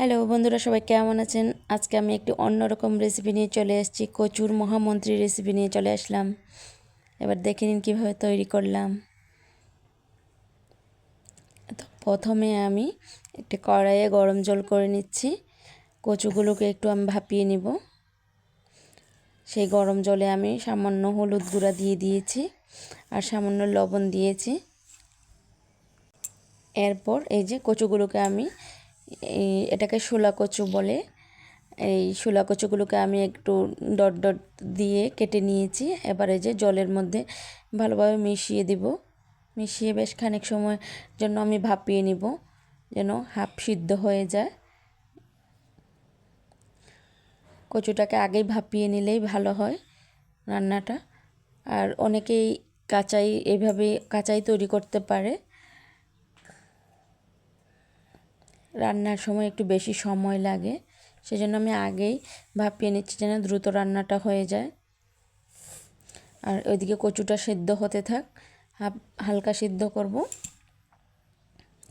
Hello বন্ধুরা, সবাই কেমন আছেন? আজকে আমি একটি অন্যরকম রেসিপি নিয়ে চলে এসেছি। কচুর মহামন্ত্রী রেসিপি নিয়ে চলে আসলাম। এবার দেখে নিন কীভাবে তৈরি করলাম। তো প্রথমে আমি একটি কড়াইয়ে গরম জল করে নিচ্ছি। কচুগুলোকে একটু আমি ভাপিয়ে নিব। সেই গরম জলে আমি সামান্য হলুদ গুঁড়া দিয়ে দিয়েছি আর সামান্য লবণ দিয়েছি। এরপর এই যে কচুগুলোকে আমি এটাকে শোলা কচু বলে, এই শোলা কচুগুলোকে আমি একটু ডট ডট দিয়ে কেটে নিয়েছি। এবার এই যে জলের মধ্যে ভালোভাবে মিশিয়ে দিব। মিশিয়ে বেশ খানিক সময় জন্য আমি ভাপিয়ে নিব, যেন হাফ সিদ্ধ হয়ে যায়। কচুটাকে আগেই ভাপিয়ে নিলেই ভালো হয় রান্নাটা। আর অনেকেই এইভাবে কাঁচাই তৈরি করতে পারে। রান্নার সময় একটু বেশি সময় লাগে, সেজন্য আমি আগেই ভাপিয়ে নিচ্ছি যেন দ্রুত রান্নাটা হয়ে যায়। আর ওইদিকে কচুটা সিদ্ধ হতে থাক, হালকা সিদ্ধ করব।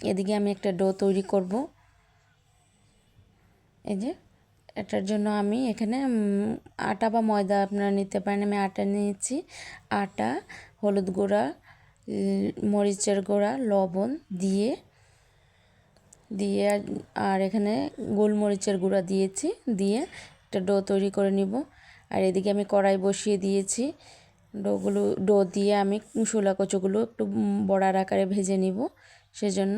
এদিকে আমি একটা ডো তৈরি করব। এই যে এটার জন্য আমি এখানে আটা বা ময়দা আপনারা নিতে পারেন। আমি আটা নিয়েছি। আটা, হলুদ গুঁড়া, মরিচের গুঁড়া, লবণ দিয়ে আর এখানে গোলমরিচের গুঁড়া দিয়েছি। দিয়ে একটা ডো তৈরি করে নিব। আর এদিকে আমি কড়াই বসিয়ে দিয়েছি। ডো দিয়ে আমি শোলা কচুগুলো একটু বড়ার আকারে ভেজে নিব সেজন্য।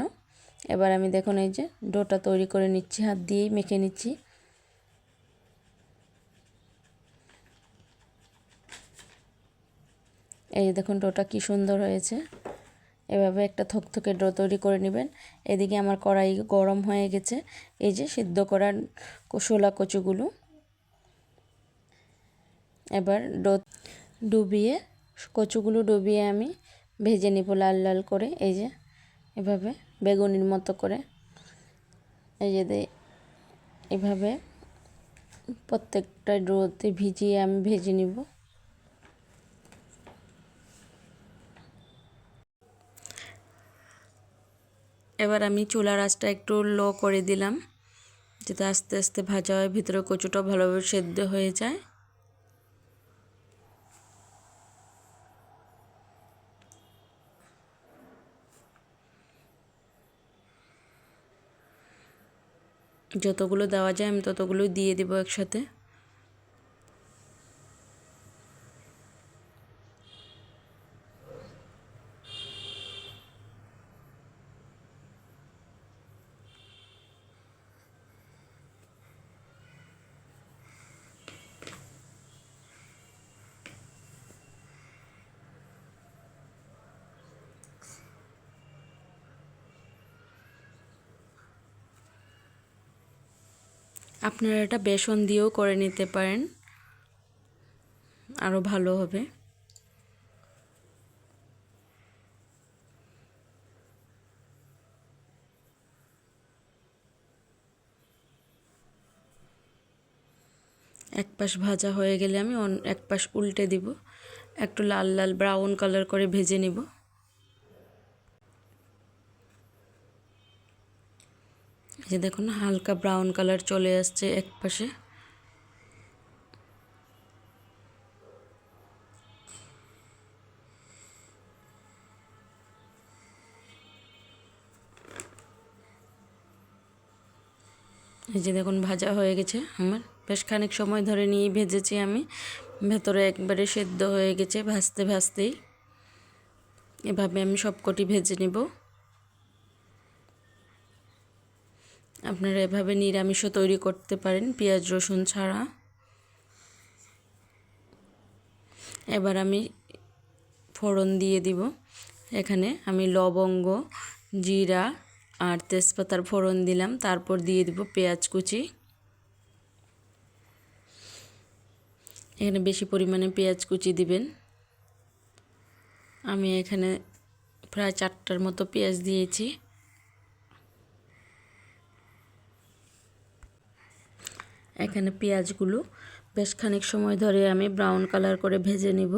এবার আমি দেখুন এই যে ডোটা তৈরি করে নিচ্ছি, হাত দিয়েই মেখে নিচ্ছি। এই দেখুন ডোটা কি সুন্দর হয়েছে। এভাবে একটা থকথকে ডো তৈরি করে নেবেন। এদিকে আমার কড়াই গরম হয়ে গেছে। এই যে সিদ্ধ করা শোলা কচুগুলো এবার কচুগুলো ডুবিয়ে আমি ভেজে নিব লাল লাল করে। এই যে এভাবে বেগুনির মতো করে, এই যে এভাবে প্রত্যেকটা ডোতে ভিজিয়ে আমি ভেজে নিব। এবার আমি চুলার আঁচটা একটু লো করে দিলাম, যাতে আস্তে আস্তে ভাজা হয়, ভিতরে কচুটা ভালোভাবে সেদ্ধ হয়ে যায়। যতগুলো দেওয়া যায় আমি ততগুলোই দিয়ে দিব একসাথে। আপনারা এটা বেসন দিয়েও করে নিতে পারেন, আরও ভালো হবে। এক পাশ ভাজা হয়ে গেলে আমি এক পাশ উল্টে দিব, একটু লাল লাল ব্রাউন কালার করে ভেজে নিব। এই যে দেখুন হালকা ব্রাউন কালার চলে আসছে এক পাশে। এই যে দেখুন ভাজা হয়ে গেছে আমার, বেশ খানিক সময় ধরে নিয়ে ভেজেছি আমি। ভেতরে একবারে সেদ্ধ হয়ে গেছে ভাজতে ভাজতেই। এভাবে আমি সবকটি ভেজে নিব। আপনারা এভাবে নিরামিষও তৈরি করতে পারেন, পেঁয়াজ রসুন ছাড়া। এবার আমি ফোড়ন দিয়ে দিব। এখানে আমি লবঙ্গ, জিরা আর তেজপাতার ফোড়ন দিলাম। তারপর দিয়ে দিব পেঁয়াজ কুচি। এখানে বেশি পরিমাণে পেঁয়াজ কুচি দিবেন। আমি এখানে প্রায় 4টার মতো পেঁয়াজ দিয়েছি। এখানে পেঁয়াজগুলো বেশ খানিক সময় ধরে আমি ব্রাউন কালার করে ভেজে নিব।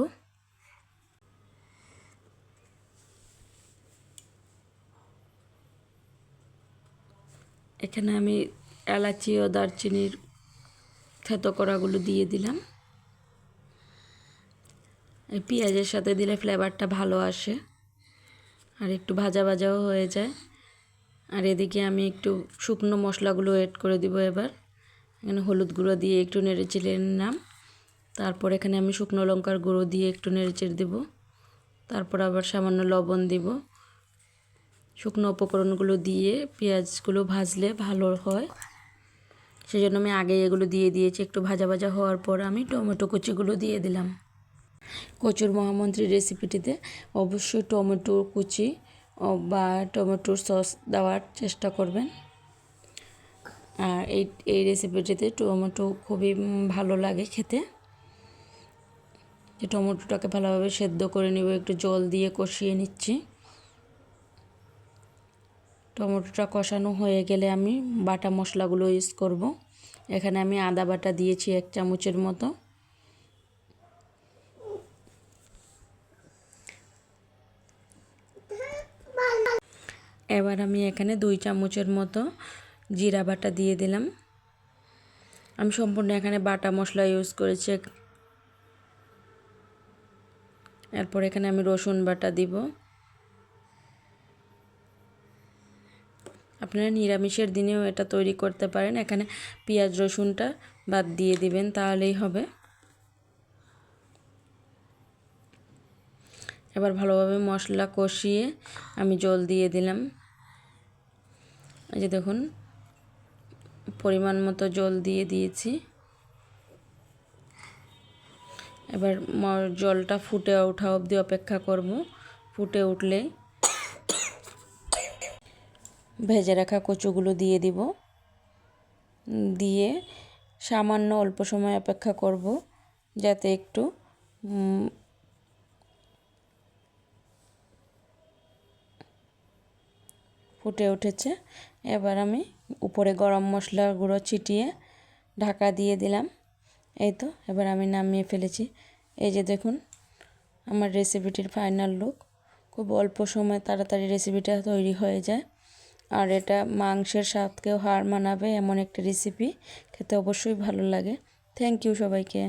এখানে আমি এলাচি ও দারচিনির থেতো করাগুলো দিয়ে দিলাম। এই পেঁয়াজের সাথে দিলে ফ্লেভারটা ভালো আসে আর একটু ভাজা ভাজাও হয়ে যায়। আর এদিকে আমি একটু শুকনো মশলাগুলো এড করে দিব। এবার এখানে হলুদ গুঁড়ো দিয়ে একটু নেড়ে চেড়ে নিলাম। তারপর এখানে আমি শুকনো লঙ্কার গুঁড়ো দিয়ে একটু নেড়ে চেড়ে দেবো। তারপর আবার সামান্য লবণ দিব। শুকনো উপকরণগুলো দিয়ে পেঁয়াজগুলো ভাজলে ভালো হয়, সেই জন্য আমি আগে এগুলো দিয়ে দিয়েছি। একটু ভাজা ভাজা হওয়ার পর আমি টমেটো কুচিগুলো দিয়ে দিলাম। কচুর মহামন্ত্রী রেসিপিটিতে অবশ্যই টমেটো কুচি বা টমেটোর সস দেওয়ার চেষ্টা করবেন। আর এই রেসিপিটিতে টমেটো খুবই ভালো লাগে খেতে। যে টমেটোটাকে ভালোভাবে সেদ্ধ করে নেব, একটু জল দিয়ে কষিয়ে নিচ্ছি। টমেটোটা কষানো হয়ে গেলে আমি বাটা মশলাগুলো ইউজ করব। এখানে আমি আদা বাটা দিয়েছি 1 চামচের মতো। এবার আমি এখানে 2 চামচের মতো জিরা বাটা দিয়ে দিলাম। আমি সম্পূর্ণ এখানে বাটা মশলা ইউজ করেছি। এরপর এখানে আমি রসুন বাটা দিব। আপনারা নিরামিষের দিনেও এটা তৈরি করতে পারেন। এখানে পেঁয়াজ রসুনটা বাদ দিয়ে দিবেন, তাহলেই হবে। এবার ভালোভাবে মশলা কষিয়ে আমি জল দিয়ে দিলাম। এই যে দেখুন, পরিমাণ মতো জল দিয়ে দিয়েছি। এবার জলটা ফুটে ওঠা অবধি অপেক্ষা করব। ফুটে উঠলে ভেজে রাখা কচুগুলো দিয়ে দিব। দিয়ে সামান্য অল্প সময় অপেক্ষা করব, যাতে একটু ফুটে উঠেছে। এবার আমি উপরে গরম মশলার গুঁড়ো ছিটিয়ে ঢাকা দিয়ে দিলাম। এই তো, এবার আমি নামিয়ে ফেলেছি। এই যে দেখুন আমার রেসিপিটির ফাইনাল লুক। খুব অল্প সময় তাড়াতাড়ি রেসিপিটা তৈরি হয়ে যায়। আর এটা মাংসের স্বাদকেও হার মানাবে এমন একটা রেসিপি। খেতে অবশ্যই ভালো লাগে। থ্যাংক ইউ সবাইকে।